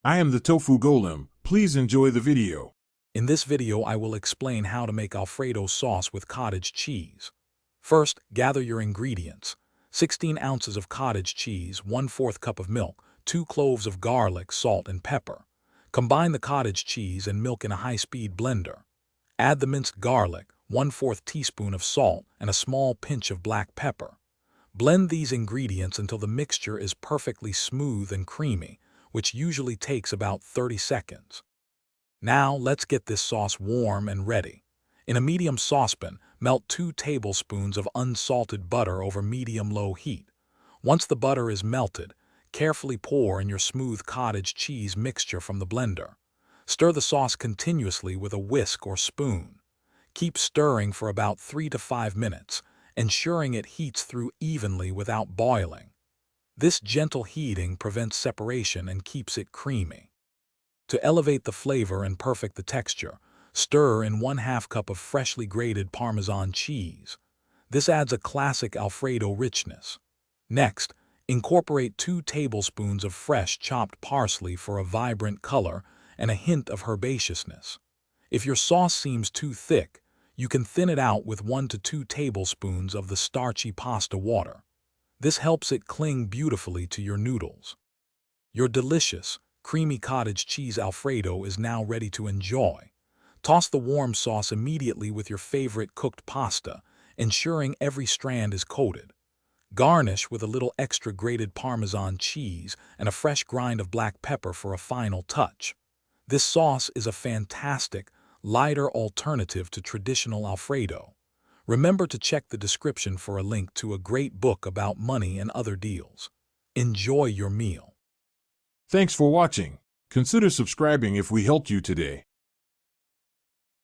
I am the Tofu Golem. Please enjoy the video. In this video, I will explain how to make Alfredo sauce with cottage cheese. First, gather your ingredients. 16 ounces of cottage cheese, 1/4 cup of milk, 2 cloves of garlic, salt, and pepper. Combine the cottage cheese and milk in a high-speed blender. Add the minced garlic, 1/4 teaspoon of salt, and a small pinch of black pepper. Blend these ingredients until the mixture is perfectly smooth and creamy, which usually takes about 30 seconds. Now, let's get this sauce warm and ready. In a medium saucepan, melt 2 tablespoons of unsalted butter over medium-low heat. Once the butter is melted, carefully pour in your smooth cottage cheese mixture from the blender. Stir the sauce continuously with a whisk or spoon. Keep stirring for about 3 to 5 minutes, ensuring it heats through evenly without boiling. This gentle heating prevents separation and keeps it creamy. To elevate the flavor and perfect the texture, stir in 1/2 cup of freshly grated Parmesan cheese. This adds a classic Alfredo richness. Next, incorporate 2 tablespoons of fresh chopped parsley for a vibrant color and a hint of herbaceousness. If your sauce seems too thick, you can thin it out with 1 to 2 tablespoons of the starchy pasta water. This helps it cling beautifully to your noodles. Your delicious, creamy cottage cheese Alfredo is now ready to enjoy. Toss the warm sauce immediately with your favorite cooked pasta, ensuring every strand is coated. Garnish with a little extra grated Parmesan cheese and a fresh grind of black pepper for a final touch. This sauce is a fantastic, lighter alternative to traditional Alfredo. Remember to check the description for a link to a great book about money and other deals. Enjoy your meal. Thanks for watching. Consider subscribing if we helped you today.